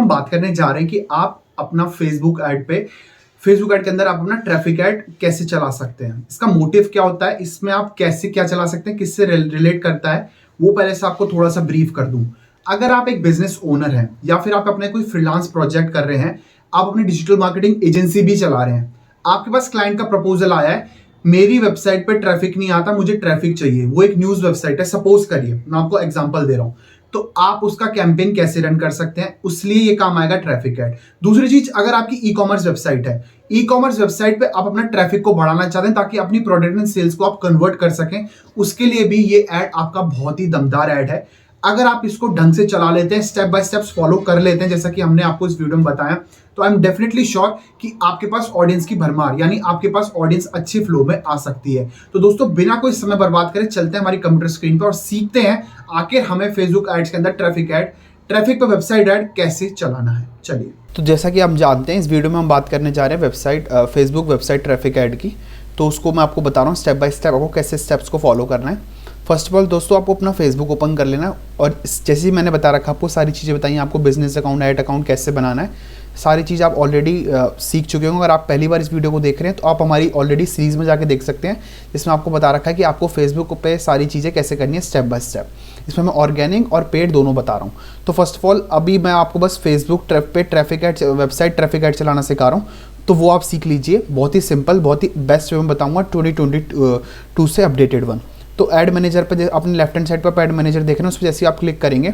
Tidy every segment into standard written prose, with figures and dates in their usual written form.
हम बात करने जा रहे हैं कि आप अपना फेसबुक ऐड के अंदर आप अपना ट्रैफिक ऐड कैसे चला सकते हैं, इसका मोटिव क्या होता है, इसमें आप कैसे क्या चला सकते हैं, किससे रिलेट करता है, वो पहले से आपको थोड़ा सा ब्रीफ कर दूं। अगर आप एक बिजनेस ओनर हैं या फिर आप अपने कोई फ्रीलांस प्रोजेक्ट कर रहे हैं, आप अपनी डिजिटल मार्केटिंग एजेंसी भी चला रहे हैं, आपके पास क्लाइंट का प्रपोजल आया है, मेरी वेबसाइट पे ट्रैफिक नहीं आता, मुझे ट्रैफिक चाहिए, वो एक न्यूज वेबसाइट है, सपोज करिए, मैं आपको एग्जांपल दे रहा हूं, तो आप उसका कैंपेन कैसे रन कर सकते हैं, उसलिए ये काम आएगा ट्रैफिक ऐड। दूसरी चीज, अगर आपकी ई कॉमर्स वेबसाइट है, ई कॉमर्स वेबसाइट पे आप अपना ट्रैफिक को बढ़ाना चाहते हैं ताकि अपनी प्रोडक्ट एंड सेल्स को आप कन्वर्ट कर सकें, उसके लिए भी ये ऐड आपका बहुत ही दमदार ऐड है। अगर आप इसको ढंग से चला लेते हैं, स्टेप बाय स्टेप्स फॉलो कर लेते हैं, जैसा कि हमने आपको इस वीडियो में बताया, तो आई एम डेफिनेटली श्योर कि आपके पास ऑडियंस की भरमार, यानी आपके पास ऑडियंस अच्छी फ्लो में आ सकती है। तो दोस्तों, बिना कोई समय बर्बाद करे चलते हैं हमारी कंप्यूटर स्क्रीन पर और सीखते हैं आखिर हमें फेसबुक एड्स के अंदर ट्रैफिक पर वेबसाइट ऐड कैसे चलाना है। चलिए, तो जैसा कि आप जानते हैं, इस वीडियो में हम बात करने जा रहे हैं फेसबुक वेबसाइट ट्रैफिक ऐड की। तो उसको मैं आपको बता रहा हूँ स्टेप बाय स्टेप आपको कैसे स्टेप्स को फॉलो करना है। फर्स्ट ऑफ ऑल दोस्तों, आपको अपना फेसबुक ओपन कर लेना और जैसे ही मैंने बता रखा, आपको सारी चीज़ें बताई, आपको बिजनेस अकाउंट, ऐड अकाउंट कैसे बनाना है, सारी चीज़ आप ऑलरेडी सीख चुके होंगे। अगर आप पहली बार इस वीडियो को देख रहे हैं तो आप हमारी ऑलरेडी सीरीज़ में जाके देख सकते हैं, जिसमें आपको बता रखा है कि आपको फेसबुक पे सारी चीज़ें कैसे करनी है स्टेप बाय स्टेप। इसमें मैं ऑर्गेनिक और पेड दोनों बता रहा हूँ। तो फर्स्ट ऑफ ऑल, अभी मैं आपको बस फेसबुक पे वेबसाइट ट्रैफिक ऐड चलाना सिखा रहा हूँ, तो वो आप सीख लीजिए। बहुत ही सिंपल, बहुत ही बेस्ट वे में बताऊँगा, 2022 से अपडेटेड वन। तो ऐड मैनेजर पे अपने लेफ्ट हैंड साइड पर ऐड मैनेजर देख रहे हैं, उस पर जैसे आप क्लिक करेंगे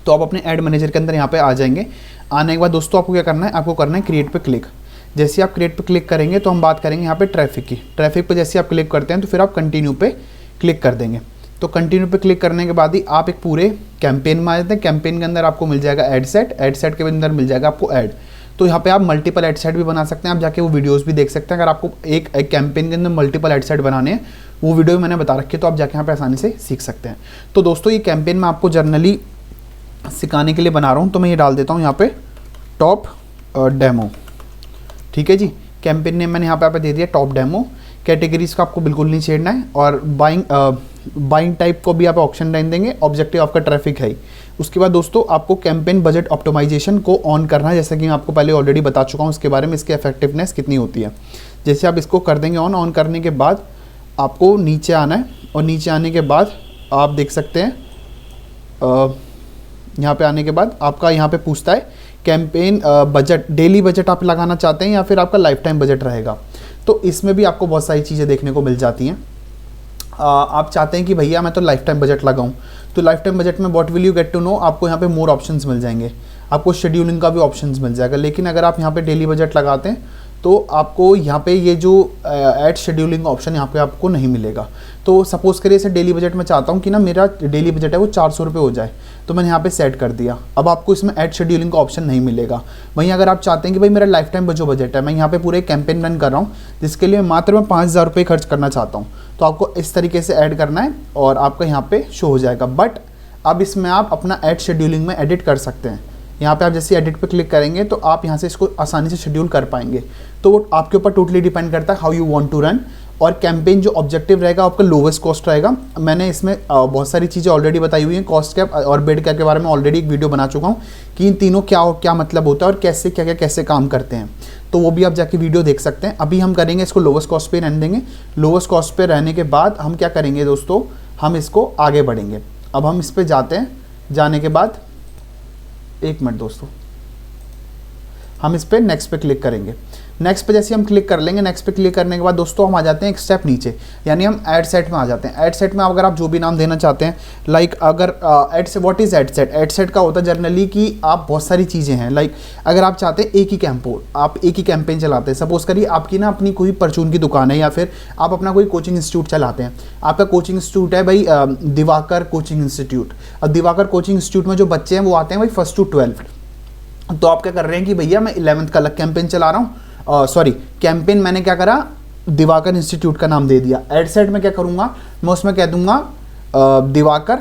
तो आप अपने ऐड मैनेजर के अंदर यहाँ पे आ जाएंगे। आने के बाद दोस्तों आपको क्या करना है, आपको करना है क्रिएट पे क्लिक। जैसे आप क्रिएट पे क्लिक करेंगे तो हम बात करेंगे यहाँ पे ट्रैफिक की। ट्रैफिक पे जैसे आप क्लिक करते हैं तो फिर आप कंटिन्यू पे क्लिक कर देंगे। तो कंटिन्यू पे क्लिक करने के बाद ही आप एक पूरे कैंपेन में आ जाते हैं। कैंपेन के अंदर आपको मिल जाएगा ऐड सेट के अंदर मिल जाएगा आपको ऐड। तो यहाँ पे आप मल्टीपल ऐड सेट भी बना सकते हैं, आप जाके वो वीडियोस भी देख सकते हैं। अगर आपको एक कैंपेन के अंदर मल्टीपल ऐड सेट बनाने हैं, वो वीडियो मैंने बता रखी है, तो आप जाके यहाँ पे आसानी से सीख सकते हैं। तो दोस्तों, ये कैंपेन मैं आपको जर्नली सिखाने के लिए बना रहा हूँ, तो मैं ये डाल देता हूँ यहाँ पे टॉप डेमो। ठीक है जी, कैंपेन नेम मैंने यहाँ पे दे दिया टॉप डेमो। कैटेगरीज का आपको बिल्कुल नहीं छेड़ना है, और बाइंग टाइप को भी आप ऑप्शन लाइन देंगे, ऑब्जेक्टिव आपका ट्रैफिक है ही। उसके बाद दोस्तों, आपको कैंपेन बजट ऑप्टिमाइजेशन को ऑन करना है, जैसा कि मैं आपको पहले ऑलरेडी बता चुका हूँ इसके बारे में, इसकी इफेक्टिवनेस कितनी होती है। जैसे आप इसको कर देंगे ऑन करने के बाद आपको नीचे आना है, और नीचे आने के बाद आप देख सकते हैं, यहाँ पे आने के बाद आपका यहाँ पे पूछता है कैंपेन बजट, डेली बजट आप लगाना चाहते हैं या फिर आपका लाइफ टाइम बजट रहेगा। तो इसमें भी आपको बहुत सारी चीज़ें देखने को मिल जाती हैं। आप चाहते हैं कि भैया मैं तो लाइफ टाइम बजट लगाऊं, तो लाइफ टाइम बजट में what will you get to know, आपको यहाँ पे मोर ऑप्शंस मिल जाएंगे, आपको शेड्यूलिंग का भी ऑप्शंस मिल जाएगा। लेकिन अगर आप यहाँ पे डेली बजट लगाते हैं तो आपको यहाँ पे ये जो ऐड शेड्यूलिंग ऑप्शन यहाँ पे आपको नहीं मिलेगा। तो सपोज़ करिए इसे डेली बजट में चाहता हूँ कि ना मेरा डेली बजट है वो 400 रुपये हो जाए, तो मैंने यहाँ पे सेट कर दिया। अब आपको इसमें ऐड शेड्यूलिंग का ऑप्शन नहीं मिलेगा। वहीं अगर आप चाहते हैं कि भाई मेरा लाइफ टाइम जो बजट है, मैं यहाँ पे पूरे कैंपेन रन कर रहा हूँ जिसके लिए मात्र मैं 5000 रुपये खर्च करना चाहता हूँ, तो आपको इस तरीके से ऐड करना है और आपका यहाँ पे शो हो जाएगा। बट अब इसमें आप अपना ऐड शेड्यूलिंग में एडिट कर सकते हैं। यहाँ पे आप जैसे एडिट पे क्लिक करेंगे तो आप यहाँ से इसको आसानी से शेड्यूल कर पाएंगे। तो वो आपके ऊपर टोटली डिपेंड करता है how you want to run. और कैंपेन जो ऑब्जेक्टिव रहेगा आपका लोवेस्ट कॉस्ट रहेगा। मैंने इसमें बहुत सारी चीज़ें ऑलरेडी बताई हुई हैं, कॉस्ट कैप और बेड कैप के बारे में ऑलरेडी एक वीडियो बना चुका हूँ कि इन तीनों क्या मतलब होता है और कैसे कैसे काम करते हैं, तो वो भी आप जाके वीडियो देख सकते हैं। अभी हम करेंगे इसको लोवेस्ट कॉस्ट पे रहने देंगे। लोवेस्ट कॉस्ट पे रहने के बाद हम क्या करेंगे दोस्तों, हम इसको आगे बढ़ेंगे। अब हम इस पर जाते हैं, जाने के बाद एक मिनट दोस्तों, हम इस पर नेक्स्ट पे क्लिक करेंगे। नेक्स्ट पे जैसे हम क्लिक कर लेंगे, नेक्स्ट पे क्लिक करने के बाद दोस्तों हम आ जाते हैं एक स्टेप नीचे, यानी हम ऐड सेट में आ जाते हैं। ऐड सेट में अगर आप जो भी नाम देना चाहते हैं, लाइक अगर ऐड से what is add set, add set का होता है जनरली कि आप बहुत सारी चीज़ें हैं। लाइक अगर आप चाहते हैं आप एक ही कैंपेन चलाते हैं, सपोज करिए आपकी ना अपनी कोई परचून की दुकान है या फिर आप अपना कोई कोचिंग इंस्टीट्यूट चलाते हैं। आपका कोचिंग इंस्टीट्यूट है भाई दिवाकर कोचिंग इंस्टीट्यूट। अब दिवाकर कोचिंग इंस्टीट्यूट में जो बच्चे हैं वो आते हैं भाई 1st to 12th। तो आप क्या कर रहे हैं कि भैया मैं 11th का अलग कैंपेन चला रहा हूँ, कैंपेन मैंने क्या करा, दिवाकर इंस्टीट्यूट का नाम दे दिया। एड सेट में क्या करूंगा, मैं उसमें कह दूंगा दिवाकर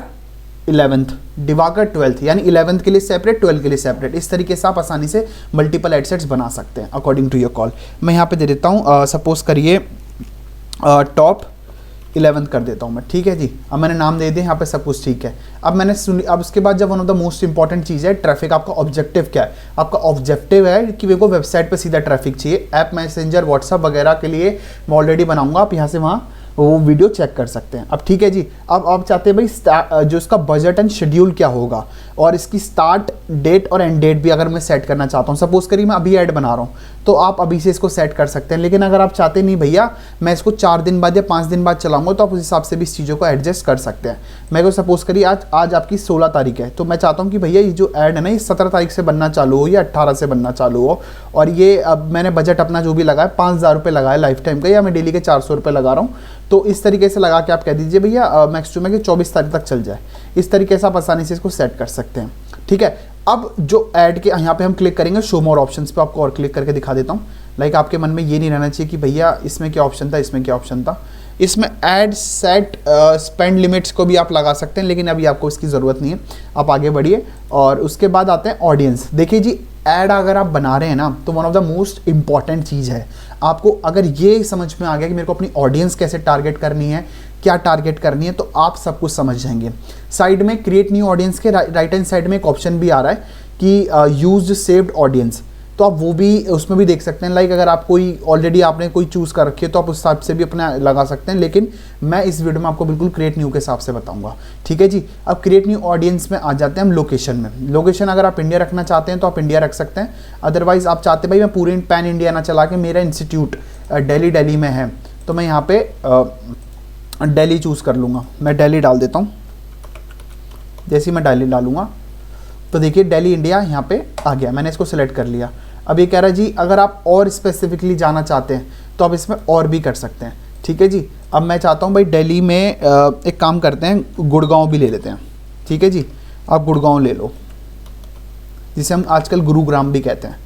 11th, दिवाकर 12th, यानी 11th के लिए सेपरेट, 12th के लिए सेपरेट। इस तरीके से आप आसानी से मल्टीपल एड सेट्स बना सकते हैं अकॉर्डिंग टू योर कॉल। मैं यहाँ पे दे देता हूँ, सपोज करिए टॉप 11 कर देता हूँ मैं, ठीक है जी। अब मैंने नाम दे दिया, यहाँ पे सब कुछ ठीक है। अब मैंने सुन, अब उसके बाद जब one of the most important चीज़ है ट्रैफिक, आपका ऑब्जेक्टिव क्या है? आपका ऑब्जेक्टिव है कि मेरे को वेबसाइट पे सीधा ट्रैफिक चाहिए। ऐप मैसेंजर व्हाट्सअप वगैरह के लिए मैं ऑलरेडी बनाऊंगा, आप यहाँ से वहाँ वो वीडियो चेक कर सकते हैं। अब ठीक है जी, अब आप चाहते हैं भाई जो इसका बजट एंड शेड्यूल क्या होगा, और इसकी स्टार्ट डेट और एंड डेट भी अगर मैं सेट करना चाहता हूँ। सपोज करिए मैं अभी ऐड बना रहा हूँ, तो आप अभी से इसको सेट कर सकते हैं। लेकिन अगर आप चाहते नहीं भैया मैं इसको 4 दिन बाद या 5 दिन बाद चलाऊंगा, तो आप उस हिसाब से भी इस चीज़ों को एडजस्ट कर सकते हैं। मैं को सपोज करिए आज आपकी 16 तारीख है, तो मैं चाहता हूँ कि भैया ये जो ऐड है ना, ये 17 तारीख से बनना चालू हो या 18 से बनना चालू हो। और ये अब मैंने बजट अपना जो भी लगाया 5000 रुपये लगाया लाइफ टाइम का, या मैं डेली के 400 रुपये लगा रहा हूँ। तो इस तरीके से लगा के आप कह दीजिए भैया मैक्स टू मैक्स 24 तारीख तक चल जाए। इस तरीके से आप आसानी से इसको सेट कर सकते हैं, ठीक है। अब जो ऐड के यहाँ पे हम क्लिक करेंगे शो मोर ऑप्शंस पे, आपको और क्लिक करके दिखा देता हूँ। लाइक आपके मन में ये नहीं रहना चाहिए कि भैया इसमें क्या ऑप्शन था, इसमें क्या ऑप्शन था। इसमें ऐड सेट स्पेंड लिमिट्स को भी आप लगा सकते हैं, लेकिन अभी आपको इसकी ज़रूरत नहीं है, आप आगे बढ़िए। और उसके बाद आते हैं ऑडियंस। देखिए जी, ऐड अगर आप बना रहे हैं ना, तो one of the most important चीज़ है आपको अगर ये समझ में आ गया कि मेरे को अपनी ऑडियंस कैसे टारगेट करनी है, क्या टारगेट करनी है, तो आप सब कुछ समझ जाएंगे। साइड में क्रिएट न्यू ऑडियंस के राइट हैंड साइड में एक ऑप्शन भी आ रहा है कि यूज्ड सेव्ड ऑडियंस, तो आप वो भी उसमें भी देख सकते हैं। लाइक अगर आप कोई ऑलरेडी आपने कोई चूज़ कर रखी है, तो आप उस हिसाब से भी अपना लगा सकते हैं। लेकिन मैं इस वीडियो में आपको बिल्कुल क्रिएट न्यू के हिसाब से बताऊंगा, ठीक है जी। अब क्रिएट न्यू ऑडियंस में आ जाते हैं हम लोकेशन में। लोकेशन अगर आप इंडिया रखना चाहते हैं तो आप इंडिया रख सकते हैं। अदरवाइज आप चाहते हैं भाई मैं पूरे पैन इंडिया ना चला के मेरा इंस्टीट्यूट दिल्ली में है, तो मैं यहाँ पे दिल्ली चूज़ कर लूँगा। मैं दिल्ली डाल देता हूँ। जैसे ही मैं दिल्ली डालूंगा तो देखिए दिल्ली इंडिया यहाँ पे आ गया, मैंने इसको सिलेक्ट कर लिया। अब ये कह रहा है जी अगर आप और स्पेसिफिकली जाना चाहते हैं तो आप इसमें और भी कर सकते हैं, ठीक है जी। अब मैं चाहता हूँ भाई दिल्ली में एक काम करते हैं, गुड़गांव भी ले लेते हैं, ठीक है जी। आप गुड़गांव ले लो, जिसे हम आजकल गुरुग्राम भी कहते हैं।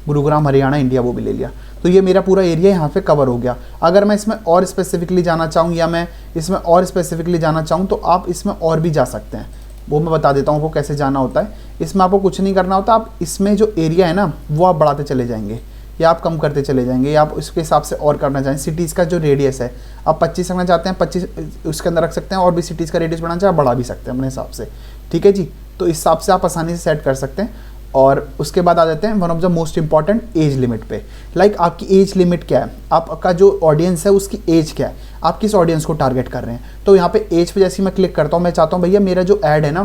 गुरुग्राम हरियाणा इंडिया वो भी ले लिया, तो ये मेरा पूरा एरिया यहाँ पे कवर हो गया। अगर मैं इसमें और स्पेसिफिकली जाना चाहूँ या मैं इसमें और स्पेसिफिकली जाना चाहूँ तो आप इसमें और भी जा सकते हैं। वो मैं बता देता हूँ वो कैसे जाना होता है। इसमें आपको कुछ नहीं करना होता, आप इसमें जो एरिया है ना वो आप बढ़ाते चले जाएंगे या आप कम करते चले जाएंगे, या आप उसके हिसाब से और करना चाहें। सिटीज़ का जो रेडियस है आप 25 रखना चाहते हैं 25 उसके अंदर रख सकते हैं, और भी सिटीज़ का रेडियस बढ़ाना चाहे बढ़ा भी सकते हैं अपने हिसाब से, ठीक है जी। तो इस हिसाब से आप आसानी से सेट कर सकते हैं। और उसके बाद आ जाते हैं one of the most important age limit पे। लाइक आपकी एज लिमिट क्या है, आपका जो ऑडियंस है उसकी एज क्या है, आप किस ऑडियंस को टारगेट कर रहे हैं। तो यहाँ पे एज पे जैसे मैं क्लिक करता हूँ, मैं चाहता हूँ भैया मेरा जो ऐड है ना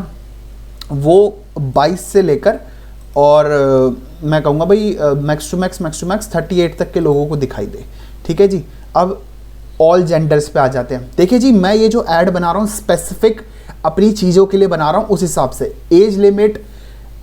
वो 22 से लेकर और मैं कहूँगा भाई मैक्स टू मैक्स 38 तक के लोगों को दिखाई दे, ठीक है जी। अब ऑल जेंडर्स पे आ जाते हैं। देखिए जी मैं ये जो ऐड बना रहा हूँ स्पेसिफिक अपनी चीज़ों के लिए बना रहा हूँ, उस हिसाब से एज लिमिट,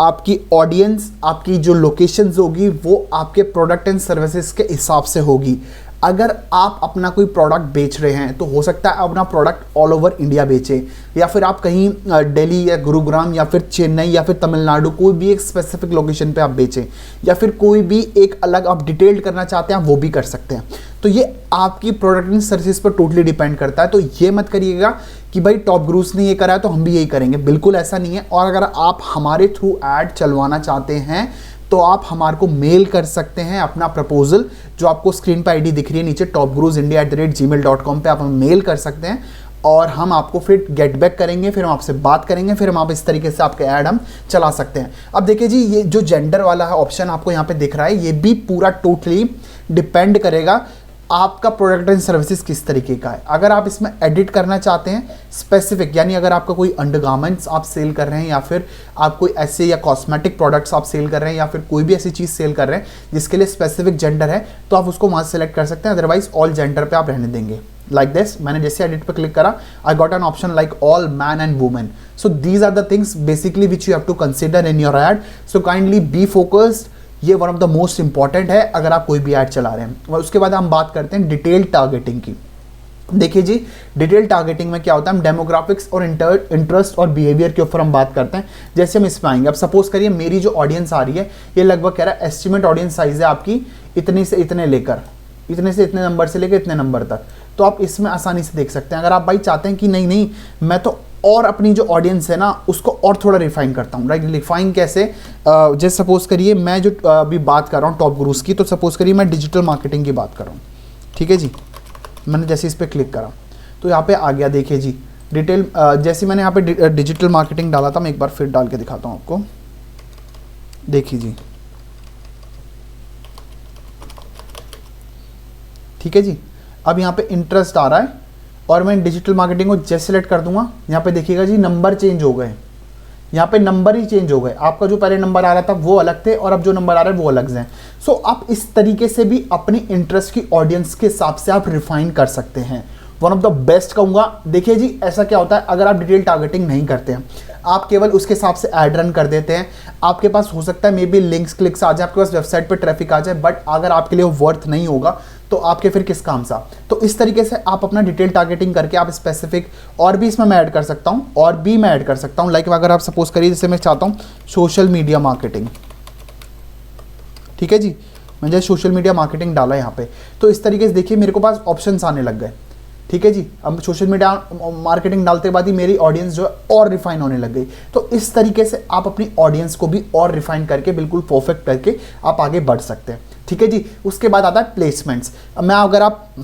आपकी ऑडियंस, आपकी जो लोकेशंस होगी वो आपके प्रोडक्ट एंड सर्विसेज के हिसाब से होगी। अगर आप अपना कोई प्रोडक्ट बेच रहे हैं तो हो सकता है अपना प्रोडक्ट ऑल ओवर इंडिया बेचें, या फिर आप कहीं दिल्ली या गुरुग्राम या फिर चेन्नई या फिर तमिलनाडु कोई भी एक स्पेसिफिक लोकेशन पे आप बेचें, या फिर कोई भी एक अलग आप डिटेल्ड करना चाहते हैं आप वो भी कर सकते हैं। तो ये आपकी प्रोडक्ट एंड सर्विसेज पर टोटली डिपेंड करता है। तो ये मत करिएगा कि भाई टॉप गुरुज ने ये करा है तो हम भी यही करेंगे, बिल्कुल ऐसा नहीं है। और अगर आप हमारे थ्रू ऐड चलवाना चाहते हैं तो आप हमारे को मेल कर सकते हैं अपना प्रपोजल, जो आपको स्क्रीन पर आईडी दिख रही है नीचे topgurusindia@gmail.com पे आप हमें मेल कर सकते हैं, और हम आपको फिर गेट बैक करेंगे, फिर हम आपसे बात करेंगे, फिर हम आप इस तरीके से आपके ऐड हम चला सकते हैं। अब देखिए जी ये जो जेंडर वाला है ऑप्शन आपको यहाँ पे दिख रहा है, ये भी पूरा टोटली डिपेंड करेगा आपका प्रोडक्ट एंड सर्विसेज किस तरीके का है। अगर आप इसमें एडिट करना चाहते हैं स्पेसिफिक, यानी अगर आपका कोई अंडरगारमेंट्स आप सेल कर रहे हैं, या फिर आप कोई ऐसे या कॉस्मेटिक प्रोडक्ट्स आप सेल कर रहे हैं, या फिर कोई भी ऐसी चीज़ सेल कर रहे हैं जिसके लिए स्पेसिफिक जेंडर है, तो आप उसको वहाँ सेलेक्ट कर सकते हैं। अदरवाइज ऑल जेंडर पे आप रहने देंगे लाइक दिस। मैंने जैसे एडिट पे क्लिक करा, I got an option like all man and women. So these are the things basically which you have to consider in your ad. So kindly be focused, ये one of the most important है अगर आप कोई भी add चला रहे हैं। और उसके बाद हम बात करते हैं डिटेल टारगेटिंग की। देखिए जी डिटेल टारगेटिंग में क्या होता है, हम डेमोग्राफिक्स और इंटरेस्ट और बिहेवियर के ऊपर हम बात करते हैं। जैसे हम इसमें आएंगे, अब सपोज करिए मेरी जो ऑडियंस आ रही है ये लगभग कह रहा है एस्टिमेट ऑडियंस साइज है आपकी इतने से इतने लेकर, इतने से इतने नंबर से लेकर इतने नंबर तक। तो आप इसमें आसानी से देख सकते हैं। अगर आप भाई चाहते हैं कि नहीं मैं तो और अपनी जो ऑडियंस है ना उसको और थोड़ा रिफाइन करता हूँ, राइट। रिफाइन कैसे, जैसे सपोज करिए मैं जो अभी बात कर रहा हूँ टॉप गुरुज की, तो सपोज करिए मैं डिजिटल मार्केटिंग की बात कर रहा हूँ, ठीक है जी। मैंने जैसे इस पर क्लिक करा तो यहाँ पे आ गया, देखिए जी डिटेल। जैसे मैंने यहाँ पे डिजिटल मार्केटिंग डाला था, मैं एक बार फिर डाल के दिखाता हूँ आपको, देखिए जी, ठीक है जी। अब यहाँ पे इंटरेस्ट आ रहा है और मैं डिजिटल मार्केटिंग को जैसे सेलेक्ट कर दूंगा, यहाँ पे देखिएगा जी नंबर चेंज हो गए, यहाँ पे नंबर ही चेंज हो गए। आपका जो पहले नंबर आ रहा था वो अलग थे और अब जो नंबर आ रहा है वो अलग हैं। सो आप इस तरीके से भी अपने इंटरेस्ट की ऑडियंस के हिसाब से आप रिफाइन कर सकते हैं। वन ऑफ द बेस्ट कहूँगा। देखिए जी ऐसा क्या होता है, अगर आप डिटेल टारगेटिंग नहीं करते हैं, आप केवल उसके हिसाब से ऐड रन कर देते हैं, आपके पास हो सकता है मे बी लिंक्स क्लिक्स आ जाए, आपके पास वेबसाइट पर ट्रैफिक आ जाए, बट अगर आपके लिए वो वर्थ नहीं होगा तो आपके फिर किस काम सा। तो इस तरीके से आप अपना डिटेल टारगेटिंग करके आप स्पेसिफिक और भी इसमें मैं ऐड कर सकता हूँ, और भी मैं ऐड कर सकता हूँ। लाइक अगर आप सपोज करिए जैसे मैं चाहता हूँ सोशल मीडिया मार्केटिंग, ठीक है जी, मैंने सोशल मीडिया मार्केटिंग डाला यहाँ पे, तो इस तरीके से देखिए मेरे को पास ऑप्शंस आने लग गए, ठीक है जी। अब सोशल मीडिया मार्केटिंग डालते बाद ही मेरी ऑडियंस जो है और रिफाइन होने लग गई। तो इस तरीके से आप अपनी ऑडियंस को भी और रिफाइन करके बिल्कुल परफेक्ट करके आप आगे बढ़ सकते हैं, ठीक है जी। उसके बाद आता है प्लेसमेंट्स। मैं अगर आप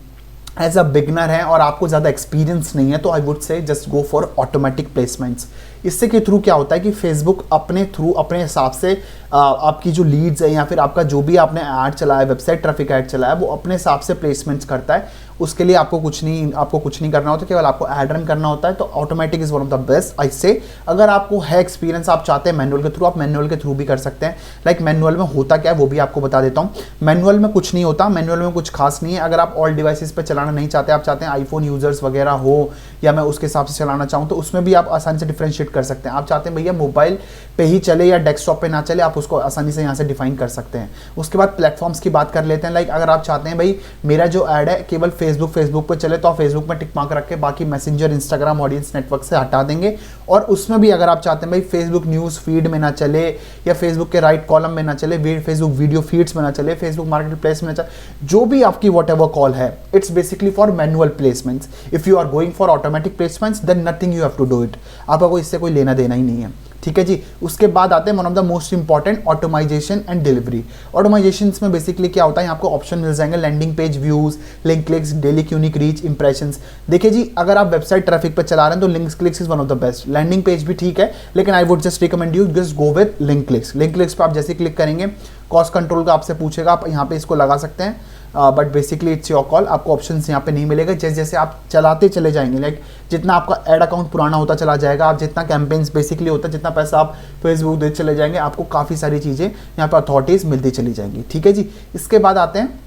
एज अ बिगनर हैं और आपको ज़्यादा एक्सपीरियंस नहीं है तो I would say just go for automatic placements. इससे के थ्रू क्या होता है कि फेसबुक अपने थ्रू अपने हिसाब से आपकी जो लीड्स है या फिर आपका जो भी आपने ऐड चलाया, वेबसाइट ट्रैफिक ऐड चलाया, वो अपने हिसाब से प्लेसमेंट्स करता है। उसके लिए आपको कुछ नहीं करना होता, केवल आपको ऐड रन करना होता है। तो automatic is one of the best I से। अगर आपको है एक्सपीरियंस, आप चाहते हैं मैनुअल के थ्रू, आप मैनुअल के थ्रू भी कर सकते हैं। लाइक मैनुअल में होता क्या है वो भी आपको बता देता हूँ। मैनुअल में कुछ नहीं होता, मैनुअल में कुछ खास नहीं है। अगर आप ऑल डिवाइसेस पर चलाना नहीं चाहते, आप चाहते हैं आईफोन यूजर्स वगैरह हो या मैं उसके हिसाब से चलाना चाहूँ, तो उसमें भी आप आसानी से डिफ्रेंशिएट कर सकते हैं। आप चाहते हैं भैया मोबाइल पे ही चले या डेस्कटॉप पे ना चले, आप उसको आसानी से यहाँ से डिफाइन कर सकते हैं। उसके बाद प्लेटफॉर्म्स की बात कर लेते हैं। लाइक अगर आप चाहते हैं भाई मेरा जो ऐड है केवल फेसबुक पे चले, तो आप फेसबुक में टिक मार्क रख के बाकी मैसेंजर, इंस्टाग्राम, ऑडियंस नेटवर्क से हटा देंगे। और उसमें भी अगर आप चाहते हैं भाई फेसबुक न्यूज़ फीड में ना चले या फेसबुक के राइट कॉलम में ना चले, फेसबुक वीडियो फीड्स में ना चले, फेसबुक मार्केट प्लेस में ना चले, जो भी आपकी वॉट एवर कॉल है, it's basically for manual placements. If you are going for automatic placements then nothing you have to do it. आपको इससे कोई लेना देना ही नहीं है, ठीक है जी। उसके बाद आते हैं one of the most important automization and delivery. Automization में बेसिकली क्या होता है, आपको ऑप्शन मिल जाएंगे landing page views, link clicks, daily unique reach, impressions. देखिए जी अगर आप वेबसाइट ट्रैफिक पर चला रहे हैं तो link clicks is one of the best. Landing page भी ठीक है, लेकिन I would just recommend you just go with link clicks. Link clicks पर आप जैसे क्लिक करेंगे कॉस्ट कंट्रोल का आपसे पूछेगा, आप यहाँ पे इसको लगा सकते हैं, but basically it's your call. आपको ऑप्शंस यहाँ पे नहीं मिलेगा। जैसे जैसे आप चलाते चले जाएंगे, लाइक जितना आपका एड अकाउंट पुराना होता चला जाएगा, आप जितना कैंपेन्स बेसिकली होता है, जितना पैसा आप फेसबुक देते चले जाएंगे, आपको काफ़ी सारी चीज़ें यहाँ पर अथॉरिटीज़ मिलती चली जाएंगी, ठीक है जी। इसके बाद आते हैं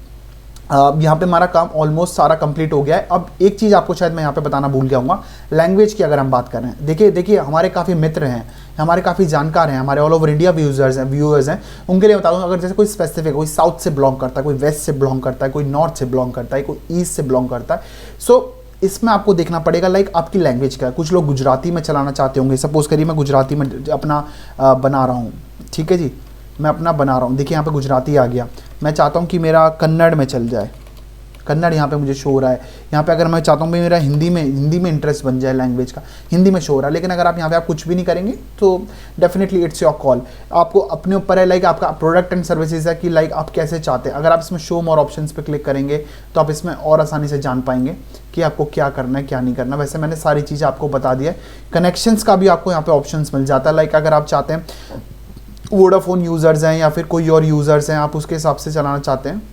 यहाँ पे हमारा काम ऑलमोस्ट सारा कंप्लीट हो गया है। अब एक चीज़ आपको शायद मैं यहाँ पे बताना भूल गया हूँ, लैंग्वेज की अगर हम बात करें, देखिए हमारे काफ़ी मित्र हैं, हमारे काफ़ी जानकार हैं, हमारे ऑल ओवर इंडिया व्यूअर्स हैं, उनके लिए बता दूँ अगर जैसे कोई स्पेसिफिक, कोई साउथ से बिलोंग करता है, कोई वेस्ट से बिलोंग करता है, कोई नॉर्थ से बिलोंग करता है, कोई ईस्ट से बिलोंग करता है, सो इसमें आपको देखना पड़ेगा लाइक आपकी लैंग्वेज क्या है। कुछ लोग गुजराती में चलाना चाहते होंगे, सपोज करिए मैं गुजराती में अपना बना रहा हूँ, ठीक है जी, मैं अपना बना रहा हूँ। देखिए यहाँ पे गुजराती आ गया, मैं चाहता हूँ कि मेरा कन्नड़ में चल जाए, कन्नड़ यहाँ पे मुझे शो हो रहा है। यहाँ पे अगर मैं चाहता हूँ भाई मेरा हिंदी में इंटरेस्ट बन जाए लैंग्वेज का, हिंदी में शो हो रहा है। लेकिन अगर आप यहाँ पे आप कुछ भी नहीं करेंगे तो डेफिनेटली इट्स योर कॉल, आपको अपने ऊपर है। लाइक आपका प्रोडक्ट एंड सर्विसेज है कि लाइक आप कैसे चाहते हैं। अगर आप इसमें शो मोर ऑप्शंस पे क्लिक करेंगे तो आप इसमें और आसानी से जान पाएंगे कि आपको क्या करना है क्या नहीं करना। वैसे मैंने सारी चीज़ें आपको बता दिया है। कनेक्शंस का भी आपको यहाँ पे ऑप्शंस मिल जाता है। लाइक अगर आप चाहते हैं वोडाफोन यूज़र्स हैं या फिर कोई और यूज़र्स हैं, आप उसके हिसाब से चलाना चाहते हैं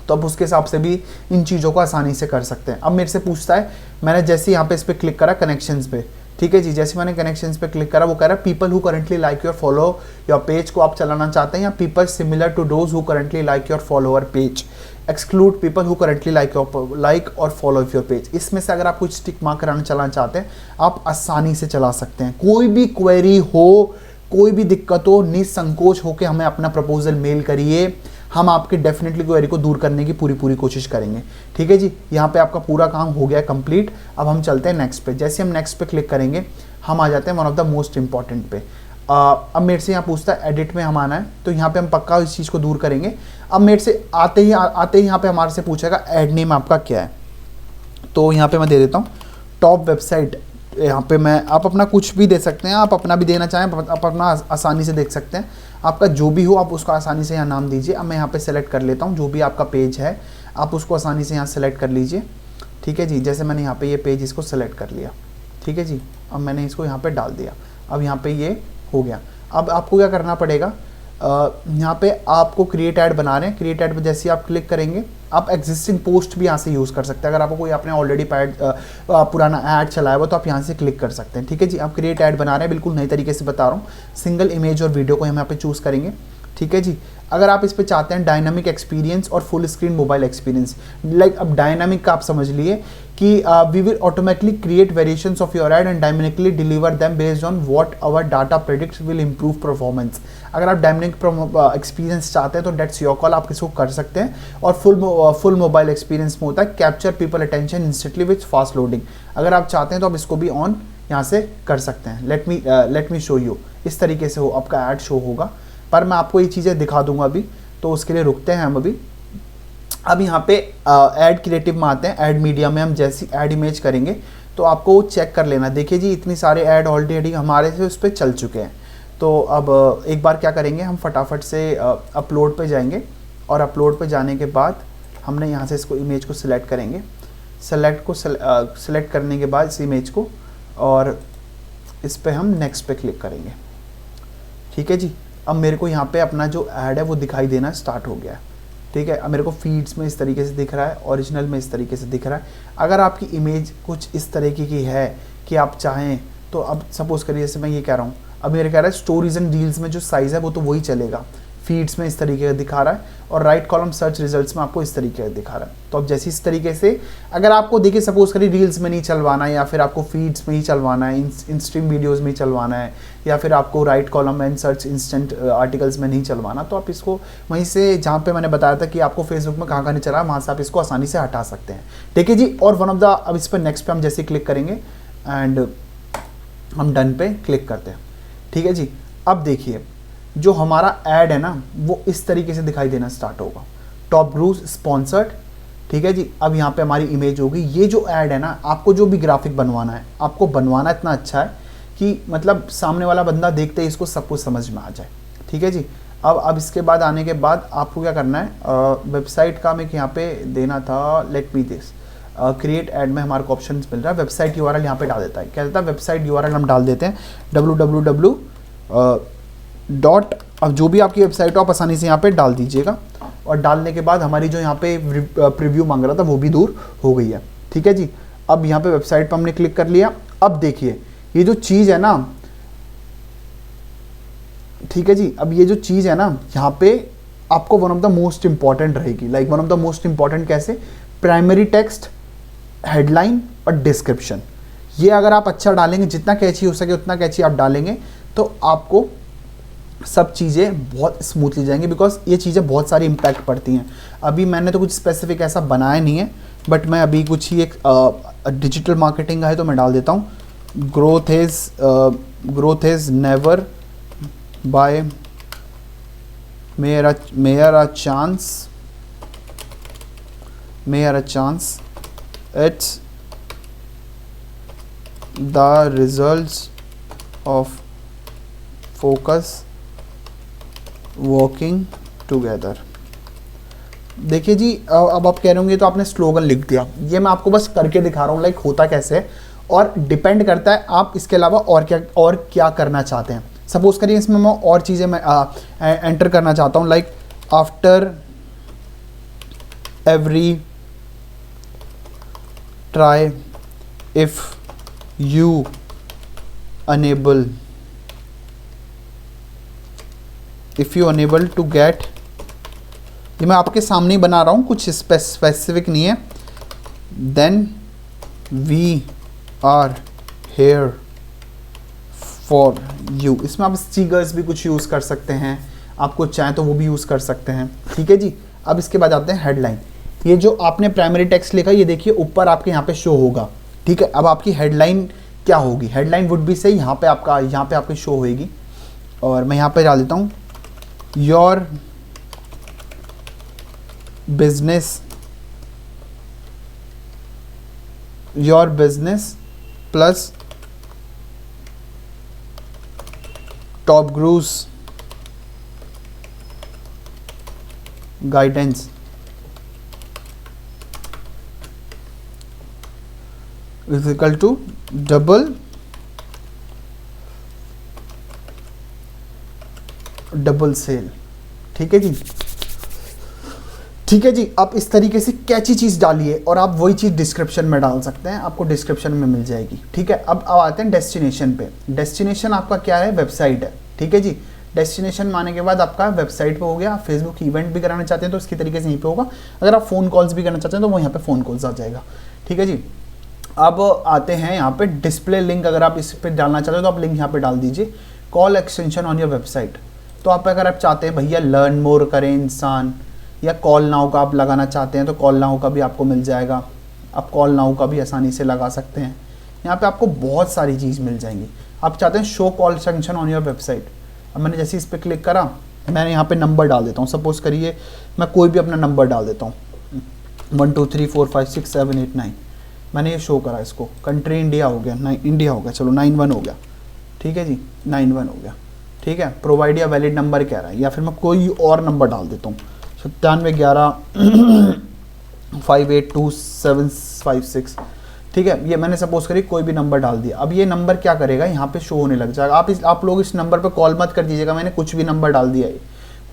तो आप उसके हिसाब से भी इन चीज़ों को आसानी से कर सकते हैं। अब मेरे से पूछता है, मैंने जैसे यहाँ पे इस पर क्लिक करा कनेक्शंस पे, ठीक है जी, जैसे मैंने कनेक्शंस पे क्लिक करा वो कह रहा है people who currently like your follow your page को आप चलाना चाहते हैं, या people similar to those who currently like your follower page, exclude people who currently like और फॉलो योर पेज। इसमें से अगर आप कुछ टिक मार्क कराना चलाना चाहते हैं आप आसानी से चला सकते हैं। कोई भी क्वेरी हो, कोई भी दिक्कत हो, निसंकोच होकर हमें अपना प्रपोजल मेल करिए, हम आपके डेफिनेटली क्वेरी को दूर करने की पूरी कोशिश करेंगे, ठीक है जी। यहाँ पे आपका पूरा काम हो गया कंप्लीट। अब हम चलते हैं नेक्स्ट पे। जैसे हम नेक्स्ट पे क्लिक करेंगे हम आ जाते हैं one of the most important पे। अब मेरे से यहाँ पूछता है एडिट में हम आना है, तो यहाँ पे हम पक्का इस चीज़ को दूर करेंगे। अब मेरे से आते ही यहाँ पे हमारे से पूछेगा ऐड नेम आपका क्या है, तो यहाँ पे मैं दे देता हूँ टॉप वेबसाइट। यहाँ पे मैं आप अपना कुछ भी दे सकते हैं, आप अपना भी देना चाहें आप अपना आसानी से देख सकते हैं, आपका जो भी हो आप उसका आसानी से यहाँ नाम दीजिए। अब मैं यहाँ पे सेलेक्ट कर लेता हूँ जो भी आपका पेज है, आप उसको आसानी से यहाँ सेलेक्ट कर लीजिए। ठीक है जी। जैसे मैंने यहाँ पे ये पेज इसको सेलेक्ट कर लिया, ठीक है जी। अब मैंने इसको यहाँ पे डाल दिया, अब यहाँ पे ये हो गया। अब आपको क्या करना पड़ेगा, यहाँ पे आपको क्रिएट ऐड बना रहे हैं, क्रिएट ऐड पे जैसे ही आप क्लिक करेंगे आप एग्जिस्टिंग पोस्ट भी यहाँ से यूज़ कर सकते हैं। अगर आपको कोई आपने ऑलरेडी पुराना ऐड चलाया हुआ तो आप यहाँ से क्लिक कर सकते हैं, ठीक है जी। आप क्रिएट ऐड बना रहे हैं, बिल्कुल नई तरीके से बता रहा हूँ। सिंगल इमेज और वीडियो को हम यहाँ पे चूज़ करेंगे, ठीक है जी। अगर आप इस पे चाहते हैं डायनामिक एक्सपीरियंस और full screen mobile experience, like अब डायनामिक का आप समझ लिए कि we will automatically create variations of your ad and dynamically deliver them based on what our data predicts will improve performance. अगर आप डायनामिक एक्सपीरियंस चाहते हैं तो डेट्स योर कॉल, आप इसको कर सकते हैं। और फुल मोबाइल एक्सपीरियंस में होता है capture people attention instantly with fast loading. अगर आप चाहते हैं तो आप इसको भी ऑन यहाँ से कर सकते हैं। लेट मी शो यू, इस तरीके से आपका ऐड शो होगा, पर मैं आपको ये चीज़ें दिखा दूंगा अभी, तो उसके लिए रुकते हैं हम अभी। अब यहाँ पे ऐड क्रिएटिव में आते हैं, ऐड मीडिया में हम जैसी ऐड इमेज करेंगे तो आपको चेक कर लेना। देखिए जी इतनी सारे ऐड ऑलरेडी हमारे से उस पर चल चुके हैं। तो अब एक बार क्या करेंगे, हम फटाफट से अपलोड पे जाएंगे और अपलोड पे जाने के बाद हमने यहाँ से इसको इमेज को सिलेक्ट करेंगे। सेलेक्ट करने के बाद इस इमेज को और इस पर हम नेक्स्ट पे क्लिक करेंगे, ठीक है जी। अब मेरे को यहाँ पे अपना जो ऐड है वो दिखाई देना स्टार्ट हो गया है, ठीक है। अब मेरे को फीड्स में इस तरीके से दिख रहा है, ओरिजिनल में इस तरीके से दिख रहा है। अगर आपकी इमेज कुछ इस तरीके की है कि आप चाहें तो अब सपोज करिए जैसे मैं ये कह रहा हूँ, अब मेरे कह रहा है स्टोरीज एंड रील्स में जो साइज़ है वो तो वही चलेगा, फीड्स में इस तरीके का दिखा रहा है और राइट कॉलम सर्च रिजल्ट्स में आपको इस तरीके का दिखा रहा है। तो अब जैसे इस तरीके से अगर आपको देखिए सपोज करिए रील्स में नहीं चलवाना है या फिर आपको फीड्स में ही चलवाना है, इंस्ट्रीम वीडियोज़ में ही चलवाना है, या फिर आपको right column and search instant articles में नहीं चलवाना, तो आप इसको वहीं से जहाँ पे मैंने बताया था कि आपको फेसबुक में कहाँ नहीं चला, वहाँ से आप इसको आसानी से हटा सकते हैं, ठीक है जी। और वन ऑफ द अब इस पर नेक्स्ट पे हम जैसे क्लिक करेंगे एंड हम डन पे क्लिक करते हैं, ठीक है जी। अब देखिए जो हमारा ऐड है ना वो इस तरीके से दिखाई देना स्टार्ट होगा, टॉप ग्रूज स्पॉन्सर्ड, ठीक है जी। अब यहाँ पे हमारी इमेज होगी। ये जो ऐड है ना, आपको जो भी ग्राफिक बनवाना है, आपको बनवाना इतना अच्छा है कि मतलब सामने वाला बंदा देखते ही इसको सब कुछ समझ में आ जाए, ठीक है जी। अब इसके बाद आने के बाद आपको क्या करना है, वेबसाइट का मैं यहाँ पे देना था, let me this create add में हमारे को ऑप्शन मिल रहा है, वेबसाइट यूआरएल यहाँ पे डाल देता है। क्या देता है, वेबसाइट यूआरएल हम डाल देते हैं www डॉट, अब जो भी आपकी वेबसाइट हो आप आसानी से यहाँ पे डाल दीजिएगा। और डालने के बाद हमारी जो यहाँ पे प्रीव्यू मांग रहा था वो भी दूर हो गई है, ठीक है जी। अब यहाँ पे वेबसाइट पर हमने क्लिक कर लिया। अब देखिए ये जो चीज़ है ना, ठीक है जी, अब ये जो चीज़ है ना यहाँ पे आपको one of the most important रहेगी। Like one of the most important कैसे, प्राइमरी टेक्स्ट, हेडलाइन और डिस्क्रिप्शन। ये अगर आप अच्छा डालेंगे, जितना कैची हो सके उतना कैची आप डालेंगे तो आपको सब चीज़ें बहुत स्मूथली जाएंगी, बिकॉज ये चीज़ें बहुत सारी इम्पैक्ट पड़ती हैं। अभी मैंने तो कुछ स्पेसिफिक ऐसा बनाया नहीं है, बट मैं अभी कुछ ही एक डिजिटल मार्केटिंग का है तो मैं डाल देता हूँ, growth is never by mere a chance it's the results of focus working together. देखिए जी अब आप कह रहे होंगे तो आपने स्लोगन लिख दिया, ये मैं आपको बस करके दिखा रहा हूँ लाइक होता कैसे है, और डिपेंड करता है आप इसके अलावा और क्या करना चाहते हैं। सपोज करिए इसमें मैं और चीज़ें मैं एंटर करना चाहता हूँ, like after every try if you unable to get, ये मैं आपके सामने ही बना रहा हूँ, कुछ स्पेसिफिक नहीं है, then we are here for you. इसमें आप स्टिकर्स भी कुछ यूज़ कर सकते हैं, आपको चाहें तो वो भी यूज़ कर सकते हैं, ठीक है जी। अब इसके बाद आते हैं हेडलाइन। ये जो आपने प्राइमरी टेक्स्ट लिखा ये देखिए ऊपर आपके यहाँ पे शो होगा, ठीक है। अब आपकी हेडलाइन क्या होगी, हेडलाइन वुड बी से यहाँ पे आपकी शो होगी, और मैं यहाँ पे डाल देता हूँ your business plus top grows guidance is equal to double sale. ठीक है जी, ठीक है जी। आप इस तरीके से कैची चीज़ डालिए और आप वही चीज़ डिस्क्रिप्शन में डाल सकते हैं, आपको डिस्क्रिप्शन में मिल जाएगी। ठीक है, अब आते हैं डेस्टिनेशन पे। डेस्टिनेशन आपका क्या है, वेबसाइट है। ठीक है जी, डेस्टिनेशन माने के बाद आपका वेबसाइट पे हो गया। आप फेसबुक इवेंट भी कराना चाहते हैं तो इसकी तरीके से यहीं पे होगा। अगर आप फ़ोन कॉल्स भी करना चाहते हैं तो वो यहाँ पे फ़ोन कॉल्स आ जाएगा। ठीक है जी, अब आते हैं यहाँ पे डिस्प्ले लिंक। अगर आप इस पर डालना चाहते हो तो आप लिंक यहाँ पे डाल दीजिए, call extension on your website. तो आप अगर आप चाहते हैं भैया लर्न मोर करें इंसान, या कॉल नाउ का आप लगाना चाहते हैं तो कॉल नाउ का भी आपको मिल जाएगा। आप कॉल नाउ का भी आसानी से लगा सकते हैं। यहाँ पे आपको बहुत सारी चीज़ मिल जाएंगी। आप चाहते हैं show call function on your website. अब मैंने जैसे इस पर क्लिक करा, मैंने यहाँ पे नंबर डाल देता हूँ। सपोज़ करिए मैं कोई भी अपना नंबर डाल देता हूँ, 1 2 3 4 5 6 7 8 9। मैंने ये शो करा इसको, कंट्री इंडिया हो गया, इंडिया हो गया, चलो 91 हो गया। ठीक है जी, 91 हो गया। ठीक है, प्रोवाइड या वैलिड नंबर कह रहा है, या फिर मैं कोई और नंबर डाल देता हूँ, 9711 582756। ठीक है, ये मैंने सपोज करी कोई भी नंबर डाल दिया। अब ये नंबर क्या करेगा, यहाँ पे शो होने लग जाएगा। आप लोग इस नंबर पे कॉल मत कर दीजिएगा, मैंने कुछ भी नंबर डाल दिया है,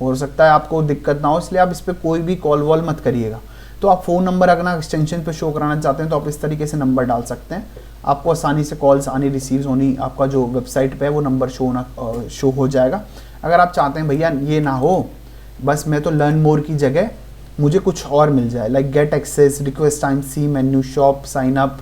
हो सकता है आपको दिक्कत ना हो, इसलिए आप इस पर कोई भी कॉल वॉल मत करिएगा। तो आप फ़ोन नंबर अगर एक्सटेंशन पे शो कराना चाहते हैं तो आप इस तरीके से नंबर डाल सकते हैं। आपको आसानी से कॉल्स आनी रिसीव होनी, आपका जो वेबसाइट पे है वो नंबर शो हो जाएगा। अगर आप चाहते हैं भैया ये ना हो, बस मैं तो लर्न मोर की जगह मुझे कुछ और मिल जाए, like get access, request time, see menu, shop, sign up,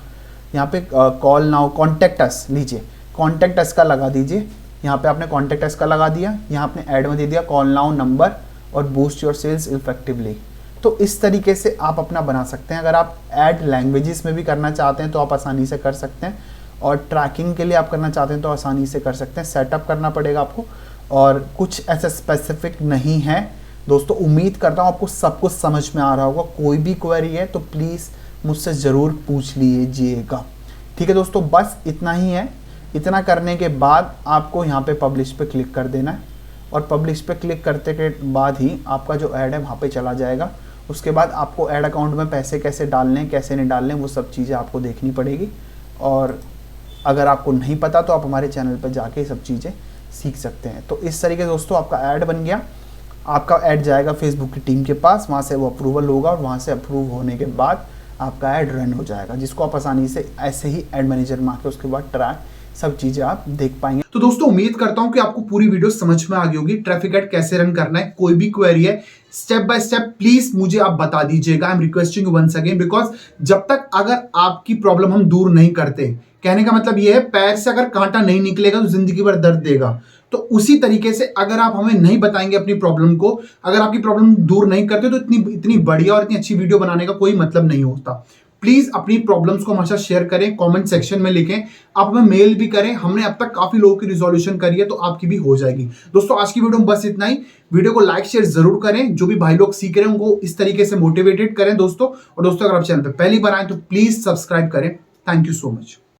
यहाँ पे कॉल नाउ, कॉन्टैक्ट अस लीजिए, कॉन्टैक्ट अस का लगा दीजिए। यहाँ पे आपने कॉन्टैक्ट अस का लगा दिया, यहाँ आपने ऐड में दे दिया कॉल नाउ नंबर और बूस्ट योर सेल्स इफेक्टिवली। तो इस तरीके से आप अपना बना सकते हैं। अगर आप ऐड लैंग्वेजेस में भी करना चाहते हैं तो आप आसानी से कर सकते हैं, और ट्रैकिंग के लिए आप करना चाहते हैं तो आसानी से कर सकते हैं। सेटअप करना पड़ेगा आपको, और कुछ ऐसा स्पेसिफिक नहीं है दोस्तों। उम्मीद करता हूँ आपको सब कुछ समझ में आ रहा होगा। कोई भी क्वेरी है तो प्लीज़ मुझसे ज़रूर पूछ लीजिएगा। ठीक है दोस्तों, बस इतना ही है। इतना करने के बाद आपको यहाँ पे पब्लिश पे क्लिक कर देना है, और पब्लिश पे क्लिक करते के बाद ही आपका जो ऐड है वहाँ पे चला जाएगा। उसके बाद आपको ऐड अकाउंट में पैसे कैसे डालने हैं, कैसे नहीं डालने, वो सब चीज़ें आपको देखनी पड़ेगी। और अगर आपको नहीं पता तो आप हमारे चैनल पर जाके सब चीज़ें सीख सकते हैं। तो इस तरीके दोस्तों आपका ऐड बन गया। आपका ऐड जाएगा फेसबुक की टीम के पास, वहाँ से वो अप्रूवल होगा, और वहाँ से अप्रूव होने के बाद आपका ऐड रन हो जाएगा, जिसको आप आसानी से ऐसे ही ऐड मैनेजर में आके उसके बाद ट्रैक सब चीज़ें आप देख पाएंगे। तो दोस्तों उम्मीद करता हूं कि आपको पूरी वीडियो समझ में आ गई होगी। ट्रैफिक ऐड कैसे रन करना है, कोई भी क्वेरी है स्टेप बाय स्टेप प्लीज मुझे आप बता दीजिएगा। I am requesting once again, because जब तक अगर आपकी प्रॉब्लम हम दूर नहीं करते, कहने का मतलब यह है पैर से अगर कांटा नहीं निकलेगा तो जिंदगी भर दर्द देगा। तो उसी तरीके से अगर आप हमें नहीं बताएंगे अपनी प्रॉब्लम को, अगर आपकी प्रॉब्लम दूर नहीं करते, तो इतनी बढ़िया और इतनी अच्छी वीडियो बनाने का कोई मतलब नहीं होता। प्लीज अपनी प्रॉब्लम्स को हमेशा शेयर करें, कमेंट सेक्शन में लिखें, आप हमें मेल भी करें। हमने अब तक काफी लोगों की रिजोल्यूशन करी है, तो आपकी भी हो जाएगी। दोस्तों आज की वीडियो में बस इतना ही। वीडियो को लाइक शेयर जरूर करें, जो भी भाई लोग सीख रहे हैं उनको इस तरीके से मोटिवेटेड करें दोस्तों। और दोस्तों अगर आप चैनल पर पहली बार आए तो प्लीज सब्सक्राइब करें। Thank you so much.